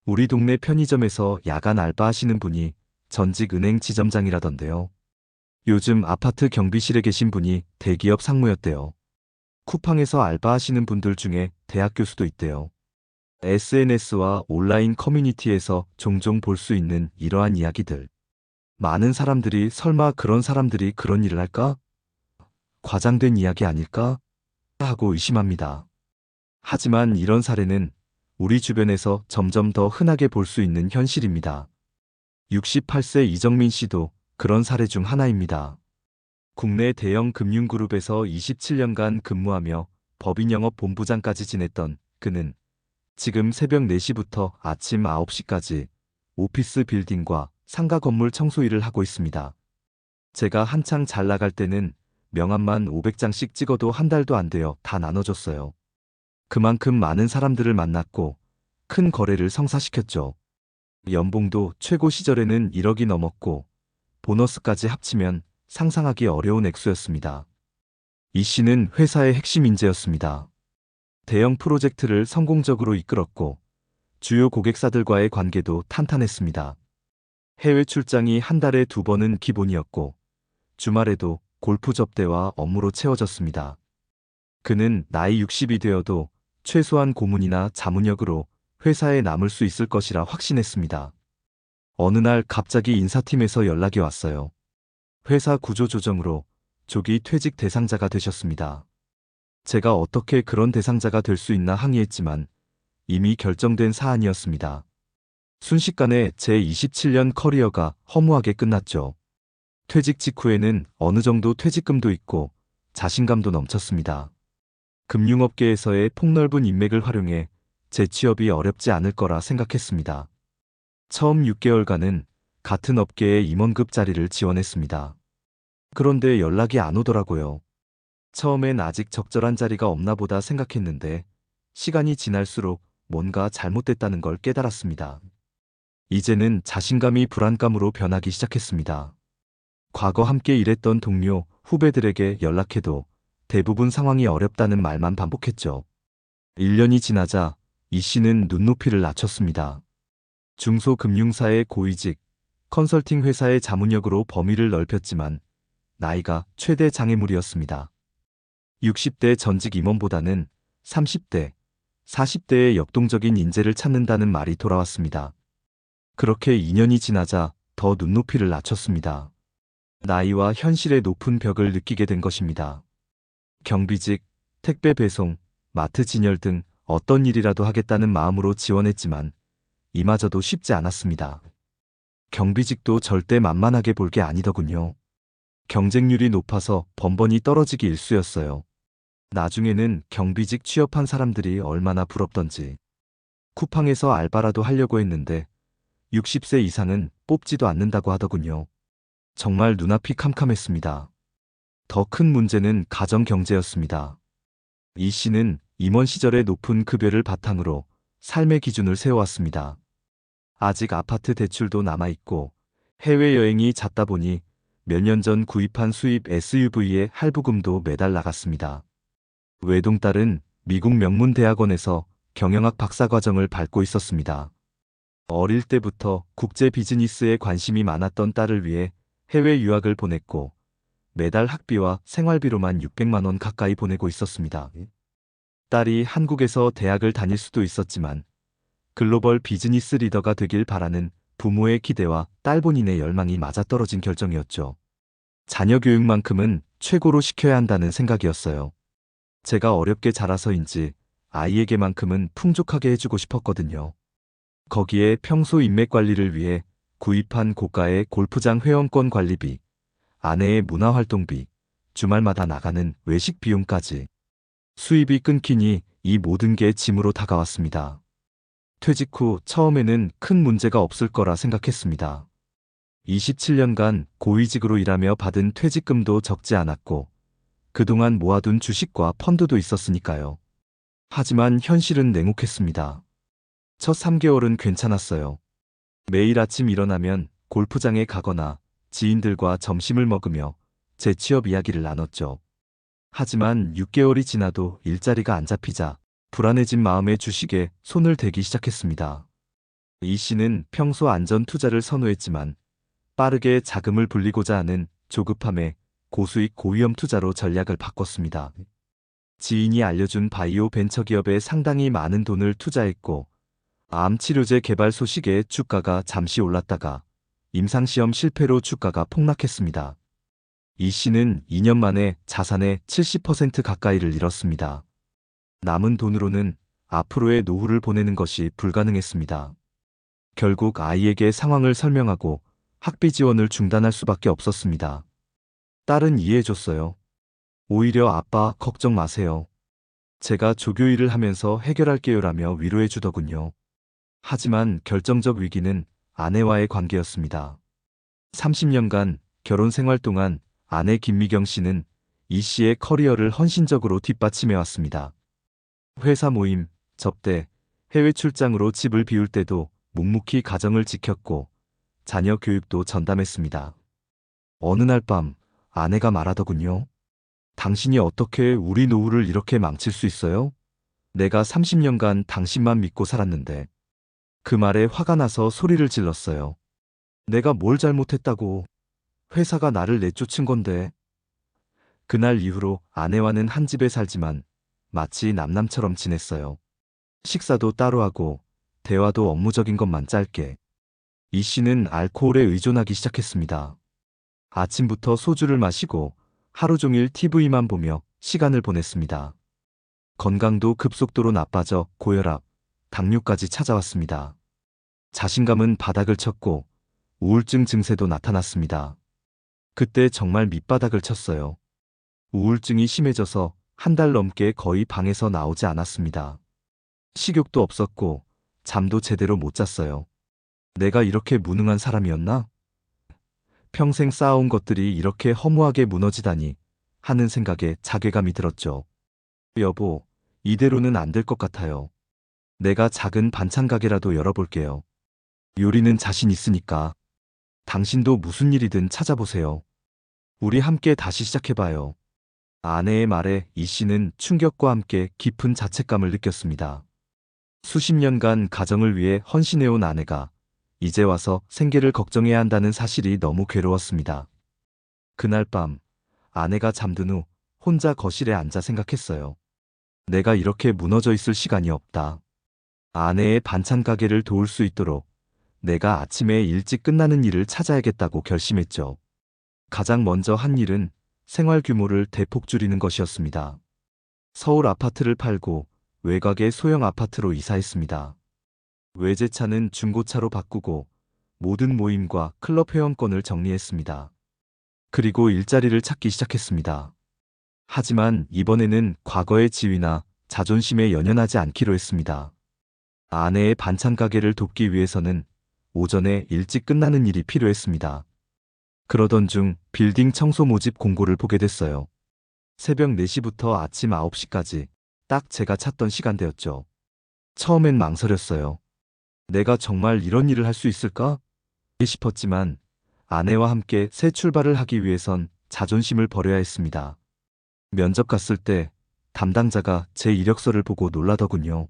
우리 동네 편의점에서 야간 알바하시는 분이 전직 은행 지점장이라던데요. 요즘 아파트 경비실에 계신 분이 대기업 상무였대요. 쿠팡에서 알바하시는 분들 중에 대학 교수도 있대요. SNS와 온라인 커뮤니티에서 종종 볼 수 있는 이러한 이야기들. 많은 사람들이 설마 그런 사람들이 그런 일을 할까? 과장된 이야기 아닐까? 하고 의심합니다. 하지만 이런 사례는 우리 주변에서 점점 더 흔하게 볼 수 있는 현실입니다. 68세 이정민 씨도 그런 사례 중 하나입니다. 국내 대형 금융그룹에서 27년간 근무하며 법인영업본부장까지 지냈던 그는 지금 새벽 4시부터 아침 9시까지 오피스 빌딩과 상가 건물 청소 일을 하고 있습니다. 제가 한창 잘 나갈 때는 명함만 500장씩 찍어도 한 달도 안 되어 다 나눠줬어요. 그만큼 많은 사람들을 만났고 큰 거래를 성사시켰죠. 연봉도 최고 시절에는 1억이 넘었고 보너스까지 합치면 상상하기 어려운 액수였습니다. 이 씨는 회사의 핵심 인재였습니다. 대형 프로젝트를 성공적으로 이끌었고 주요 고객사들과의 관계도 탄탄했습니다. 해외 출장이 한 달에 2번은 기본이었고 주말에도 골프 접대와 업무로 채워졌습니다. 그는 나이 60이 되어도 최소한 고문이나 자문역으로 회사에 남을 수 있을 것이라 확신했습니다. 어느 날 갑자기 인사팀에서 연락이 왔어요. 회사 구조 조정으로 조기 퇴직 대상자가 되셨습니다. 제가 어떻게 그런 대상자가 될 수 있나 항의했지만 이미 결정된 사안이었습니다. 순식간에 제 27년 커리어가 허무하게 끝났죠. 퇴직 직후에는 어느 정도 퇴직금도 있고 자신감도 넘쳤습니다. 금융업계에서의 폭넓은 인맥을 활용해 재취업이 어렵지 않을 거라 생각했습니다. 처음 6개월간은 같은 업계의 임원급 자리를 지원했습니다. 그런데 연락이 안 오더라고요. 처음엔 아직 적절한 자리가 없나 보다 생각했는데 시간이 지날수록 뭔가 잘못됐다는 걸 깨달았습니다. 이제는 자신감이 불안감으로 변하기 시작했습니다. 과거 함께 일했던 동료, 후배들에게 연락해도 대부분 상황이 어렵다는 말만 반복했죠. 1년이 지나자 이 씨는 눈높이를 낮췄습니다. 중소금융사의 고위직, 컨설팅 회사의 자문역으로 범위를 넓혔지만 나이가 최대 장애물이었습니다. 60대 전직 임원보다는 30대, 40대의 역동적인 인재를 찾는다는 말이 돌아왔습니다. 그렇게 2년이 지나자 더 눈높이를 낮췄습니다. 나이와 현실의 높은 벽을 느끼게 된 것입니다. 경비직, 택배 배송, 마트 진열 등 어떤 일이라도 하겠다는 마음으로 지원했지만 이마저도 쉽지 않았습니다. 경비직도 절대 만만하게 볼 게 아니더군요. 경쟁률이 높아서 번번이 떨어지기 일쑤였어요. 나중에는 경비직 취업한 사람들이 얼마나 부럽던지. 쿠팡에서 알바라도 하려고 했는데 60세 이상은 뽑지도 않는다고 하더군요. 정말 눈앞이 캄캄했습니다. 더 큰 문제는 가정 경제였습니다. 이 씨는 임원 시절의 높은 급여를 바탕으로 삶의 기준을 세워왔습니다. 아직 아파트 대출도 남아있고 해외여행이 잦다 보니 몇 년 전 구입한 수입 SUV의 할부금도 매달 나갔습니다. 외동딸은 미국 명문대학원에서 경영학 박사과정을 밟고 있었습니다. 어릴 때부터 국제 비즈니스에 관심이 많았던 딸을 위해 해외 유학을 보냈고 매달 학비와 생활비로만 600만 원 가까이 보내고 있었습니다. 딸이 한국에서 대학을 다닐 수도 있었지만 글로벌 비즈니스 리더가 되길 바라는 부모의 기대와 딸 본인의 열망이 맞아떨어진 결정이었죠. 자녀 교육만큼은 최고로 시켜야 한다는 생각이었어요. 제가 어렵게 자라서인지 아이에게만큼은 풍족하게 해주고 싶었거든요. 거기에 평소 인맥 관리를 위해 구입한 고가의 골프장 회원권 관리비, 아내의 문화활동비, 주말마다 나가는 외식 비용까지. 수입이 끊기니 이 모든 게 짐으로 다가왔습니다. 퇴직 후 처음에는 큰 문제가 없을 거라 생각했습니다. 27년간 고위직으로 일하며 받은 퇴직금도 적지 않았고 그동안 모아둔 주식과 펀드도 있었으니까요. 하지만 현실은 냉혹했습니다. 첫 3개월은 괜찮았어요. 매일 아침 일어나면 골프장에 가거나 지인들과 점심을 먹으며 재취업 이야기를 나눴죠. 하지만 6개월이 지나도 일자리가 안 잡히자 불안해진 마음에 주식에 손을 대기 시작했습니다. 이 씨는 평소 안전 투자를 선호했지만 빠르게 자금을 불리고자 하는 조급함에 고수익 고위험 투자로 전략을 바꿨습니다. 지인이 알려준 바이오 벤처 기업에 상당히 많은 돈을 투자했고 암 치료제 개발 소식에 주가가 잠시 올랐다가 임상시험 실패로 주가가 폭락했습니다. 이 씨는 2년 만에 자산의 70% 가까이를 잃었습니다. 남은 돈으로는 앞으로의 노후를 보내는 것이 불가능했습니다. 결국 아이에게 상황을 설명하고 학비 지원을 중단할 수밖에 없었습니다. 딸은 이해해줬어요. 오히려 아빠 걱정 마세요. 제가 조교 일을 하면서 해결할게요라며 위로해주더군요. 하지만 결정적 위기는 아내와의 관계였습니다. 30년간 결혼 생활 동안 아내 김미경 씨는 이 씨의 커리어를 헌신적으로 뒷받침해왔습니다. 회사 모임, 접대, 해외 출장으로 집을 비울 때도 묵묵히 가정을 지켰고 자녀 교육도 전담했습니다. 어느 날 밤 아내가 말하더군요. 당신이 어떻게 우리 노후를 이렇게 망칠 수 있어요? 내가 30년간 당신만 믿고 살았는데. 그 말에 화가 나서 소리를 질렀어요. 내가 뭘 잘못했다고. 회사가 나를 내쫓은 건데. 그날 이후로 아내와는 한 집에 살지만 마치 남남처럼 지냈어요. 식사도 따로 하고 대화도 업무적인 것만 짧게. 이 씨는 알코올에 의존하기 시작했습니다. 아침부터 소주를 마시고 하루 종일 TV만 보며 시간을 보냈습니다. 건강도 급속도로 나빠져 고혈압, 당뇨까지 찾아왔습니다. 자신감은 바닥을 쳤고 우울증 증세도 나타났습니다. 그때 정말 밑바닥을 쳤어요. 우울증이 심해져서 한 달 넘게 거의 방에서 나오지 않았습니다. 식욕도 없었고 잠도 제대로 못 잤어요. 내가 이렇게 무능한 사람이었나? 평생 쌓아온 것들이 이렇게 허무하게 무너지다니 하는 생각에 자괴감이 들었죠. 여보, 이대로는 안 될 것 같아요. 내가 작은 반찬 가게라도 열어볼게요. 요리는 자신 있으니까. 당신도 무슨 일이든 찾아보세요. 우리 함께 다시 시작해봐요. 아내의 말에 이 씨는 충격과 함께 깊은 자책감을 느꼈습니다. 수십 년간 가정을 위해 헌신해온 아내가 이제 와서 생계를 걱정해야 한다는 사실이 너무 괴로웠습니다. 그날 밤 아내가 잠든 후 혼자 거실에 앉아 생각했어요. 내가 이렇게 무너져 있을 시간이 없다. 아내의 반찬 가게를 도울 수 있도록 내가 아침에 일찍 끝나는 일을 찾아야겠다고 결심했죠. 가장 먼저 한 일은 생활 규모를 대폭 줄이는 것이었습니다. 서울 아파트를 팔고 외곽의 소형 아파트로 이사했습니다. 외제차는 중고차로 바꾸고 모든 모임과 클럽 회원권을 정리했습니다. 그리고 일자리를 찾기 시작했습니다. 하지만 이번에는 과거의 지위나 자존심에 연연하지 않기로 했습니다. 아내의 반찬 가게를 돕기 위해서는 오전에 일찍 끝나는 일이 필요했습니다. 그러던 중 빌딩 청소 모집 공고를 보게 됐어요. 새벽 4시부터 아침 9시까지 딱 제가 찾던 시간대였죠. 처음엔 망설였어요. 내가 정말 이런 일을 할 수 있을까? 싶었지만 아내와 함께 새 출발을 하기 위해선 자존심을 버려야 했습니다. 면접 갔을 때 담당자가 제 이력서를 보고 놀라더군요.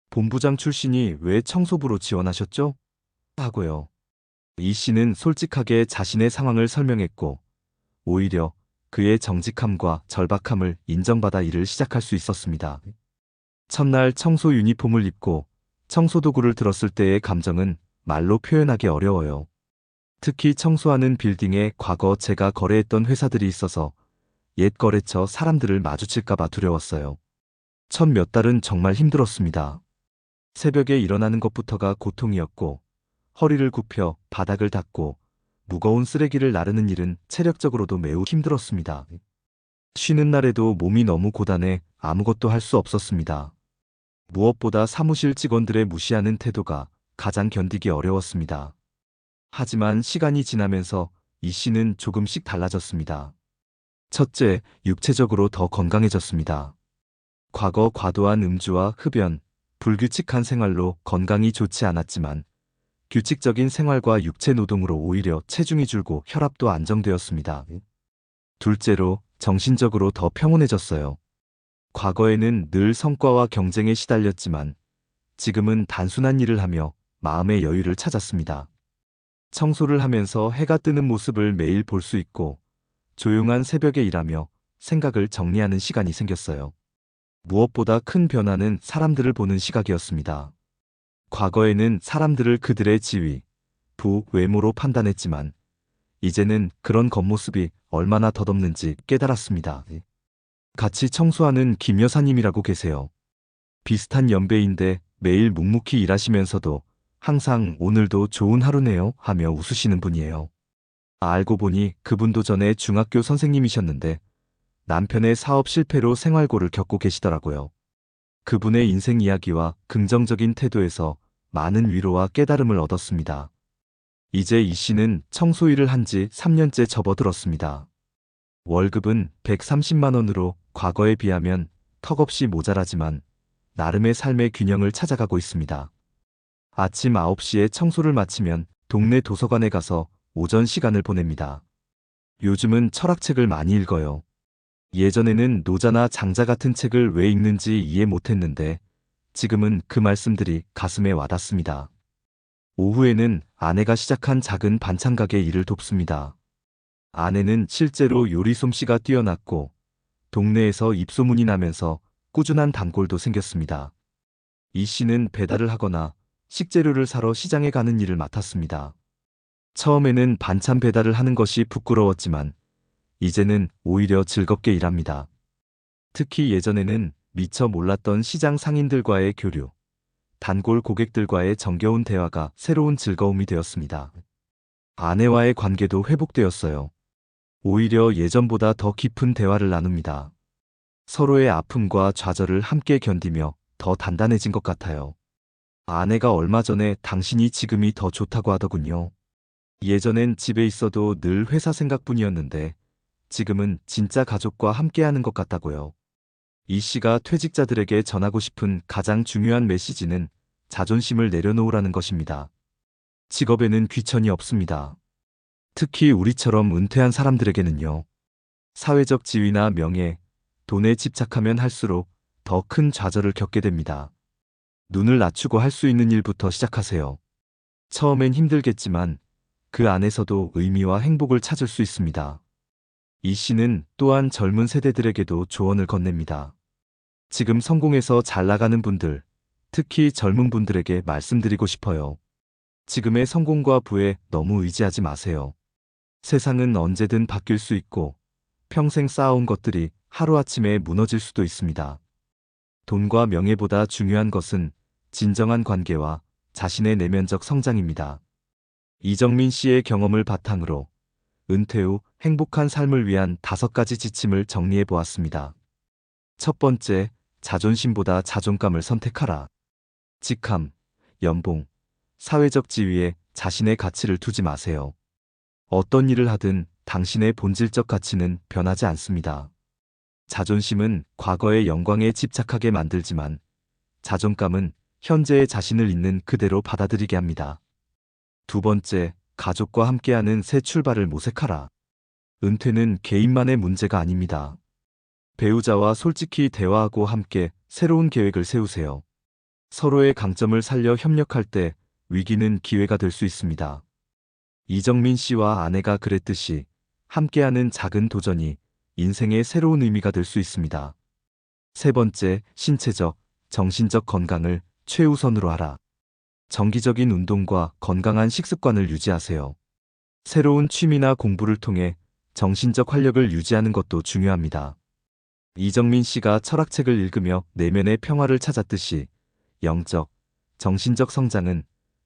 본부장 출신이 왜 청소부로 지원하셨죠? 하고요. 이 씨는 솔직하게 자신의 상황을 설명했고 오히려 그의 정직함과 절박함을 인정받아 일을 시작할 수 있었습니다. 첫날 청소 유니폼을 입고 청소도구를 들었을 때의 감정은 말로 표현하기 어려워요. 특히 청소하는 빌딩에 과거 제가 거래했던 회사들이 있어서 옛 거래처 사람들을 마주칠까봐 두려웠어요. 첫 몇 달은 정말 힘들었습니다. 새벽에 일어나는 것부터가 고통이었고 허리를 굽혀 바닥을 닦고 무거운 쓰레기를 나르는 일은 체력적으로도 매우 힘들었습니다. 쉬는 날에도 몸이 너무 고단해 아무것도 할 수 없었습니다. 무엇보다 사무실 직원들의 무시하는 태도가 가장 견디기 어려웠습니다. 하지만 시간이 지나면서 이 씨는 조금씩 달라졌습니다. 첫째, 육체적으로 더 건강해졌습니다. 과거 과도한 음주와 흡연, 불규칙한 생활로 건강이 좋지 않았지만 규칙적인 생활과 육체 노동으로 오히려 체중이 줄고 혈압도 안정되었습니다. 둘째로 정신적으로 더 평온해졌어요. 과거에는 늘 성과와 경쟁에 시달렸지만 지금은 단순한 일을 하며 마음의 여유를 찾았습니다. 청소를 하면서 해가 뜨는 모습을 매일 볼 수 있고 조용한 새벽에 일하며 생각을 정리하는 시간이 생겼어요. 무엇보다 큰 변화는 사람들을 보는 시각이었습니다. 과거에는 사람들을 그들의 지위, 부, 외모로 판단했지만 이제는 그런 겉모습이 얼마나 덧없는지 깨달았습니다. 같이 청소하는 김 여사님이라고 계세요. 비슷한 연배인데 매일 묵묵히 일하시면서도 항상 오늘도 좋은 하루네요 하며 웃으시는 분이에요. 알고 보니 그분도 전에 중학교 선생님이셨는데 남편의 사업 실패로 생활고를 겪고 계시더라고요. 그분의 인생 이야기와 긍정적인 태도에서 많은 위로와 깨달음을 얻었습니다. 이제 이 씨는 청소 일을 한 지 3년째 접어들었습니다. 월급은 130만 원으로 과거에 비하면 턱없이 모자라지만 나름의 삶의 균형을 찾아가고 있습니다. 아침 9시에 청소를 마치면 동네 도서관에 가서 오전 시간을 보냅니다. 요즘은 철학책을 많이 읽어요. 예전에는 노자나 장자 같은 책을 왜 읽는지 이해 못했는데 지금은 그 말씀들이 가슴에 와닿습니다. 오후에는 아내가 시작한 작은 반찬 가게 일을 돕습니다. 아내는 실제로 요리 솜씨가 뛰어났고 동네에서 입소문이 나면서 꾸준한 단골도 생겼습니다. 이 씨는 배달을 하거나 식재료를 사러 시장에 가는 일을 맡았습니다. 처음에는 반찬 배달을 하는 것이 부끄러웠지만 이제는 오히려 즐겁게 일합니다. 특히 예전에는 미처 몰랐던 시장 상인들과의 교류, 단골 고객들과의 정겨운 대화가 새로운 즐거움이 되었습니다. 아내와의 관계도 회복되었어요. 오히려 예전보다 더 깊은 대화를 나눕니다. 서로의 아픔과 좌절을 함께 견디며 더 단단해진 것 같아요. 아내가 얼마 전에 당신이 지금이 더 좋다고 하더군요. 예전엔 집에 있어도 늘 회사 생각뿐이었는데 지금은 진짜 가족과 함께하는 것 같다고요. 이 씨가 퇴직자들에게 전하고 싶은 가장 중요한 메시지는 자존심을 내려놓으라는 것입니다. 직업에는 귀천이 없습니다. 특히 우리처럼 은퇴한 사람들에게는요. 사회적 지위나 명예, 돈에 집착하면 할수록 더 큰 좌절을 겪게 됩니다. 눈을 낮추고 할 수 있는 일부터 시작하세요. 처음엔 힘들겠지만 그 안에서도 의미와 행복을 찾을 수 있습니다. 이 씨는 또한 젊은 세대들에게도 조언을 건넵니다. 지금 성공해서 잘 나가는 분들, 특히 젊은 분들에게 말씀드리고 싶어요. 지금의 성공과 부에 너무 의지하지 마세요. 세상은 언제든 바뀔 수 있고 평생 쌓아온 것들이 하루아침에 무너질 수도 있습니다. 돈과 명예보다 중요한 것은 진정한 관계와 자신의 내면적 성장입니다. 이정민 씨의 경험을 바탕으로 은퇴 후 행복한 삶을 위한 5가지 지침을 정리해 보았습니다. 첫 번째, 자존심보다 자존감을 선택하라. 직함, 연봉, 사회적 지위에 자신의 가치를 두지 마세요. 어떤 일을 하든 당신의 본질적 가치는 변하지 않습니다. 자존심은 과거의 영광에 집착하게 만들지만 자존감은 현재의 자신을 있는 그대로 받아들이게 합니다. 두 번째, 가족과 함께하는 새 출발을 모색하라. 은퇴는 개인만의 문제가 아닙니다. 배우자와 솔직히 대화하고 함께 새로운 계획을 세우세요. 서로의 강점을 살려 협력할 때 위기는 기회가 될 수 있습니다. 이정민 씨와 아내가 그랬듯이 함께하는 작은 도전이 인생의 새로운 의미가 될 수 있습니다. 세 번째, 신체적, 정신적 건강을 최우선으로 하라. 정기적인 운동과 건강한 식습관을 유지하세요. 새로운 취미나 공부를 통해 정신적 활력을 유지하는 것도 중요합니다. 이정민 씨가 철학책을 읽으며 내면의 평화를 찾았듯이 영적, 정신적 성장은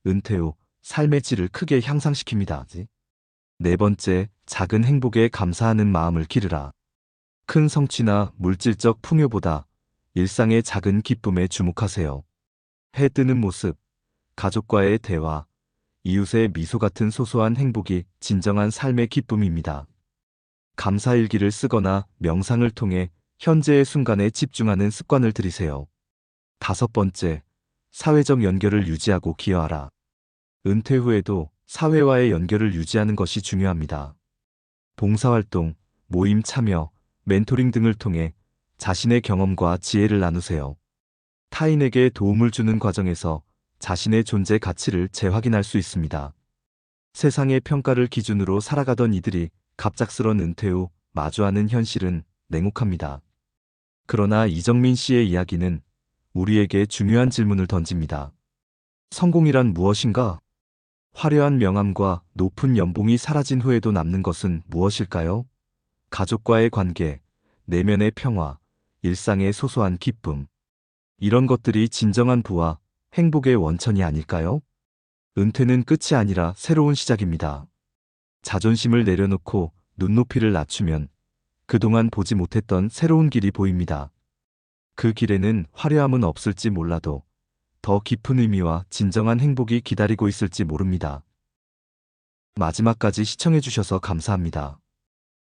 은퇴 후 삶의 질을 크게 향상시킵니다. 네 번째, 작은 행복에 감사하는 마음을 기르라. 큰 성취나 물질적 풍요보다 일상의 작은 기쁨에 주목하세요. 해 뜨는 모습, 가족과의 대화, 이웃의 미소 같은 소소한 행복이 진정한 삶의 기쁨입니다. 감사일기를 쓰거나 명상을 통해 현재의 순간에 집중하는 습관을 들이세요. 다섯 번째, 사회적 연결을 유지하고 기여하라. 은퇴 후에도 사회와의 연결을 유지하는 것이 중요합니다. 봉사활동, 모임 참여, 멘토링 등을 통해 자신의 경험과 지혜를 나누세요. 타인에게 도움을 주는 과정에서 자신의 존재 가치를 재확인할 수 있습니다. 세상의 평가를 기준으로 살아가던 이들이 갑작스런 은퇴 후 마주하는 현실은 냉혹합니다. 그러나 이정민 씨의 이야기는 우리에게 중요한 질문을 던집니다. 성공이란 무엇인가? 화려한 명함과 높은 연봉이 사라진 후에도 남는 것은 무엇일까요? 가족과의 관계, 내면의 평화, 일상의 소소한 기쁨. 이런 것들이 진정한 부와 행복의 원천이 아닐까요? 은퇴는 끝이 아니라 새로운 시작입니다. 자존심을 내려놓고 눈높이를 낮추면 그동안 보지 못했던 새로운 길이 보입니다. 그 길에는 화려함은 없을지 몰라도 더 깊은 의미와 진정한 행복이 기다리고 있을지 모릅니다. 마지막까지 시청해주셔서 감사합니다.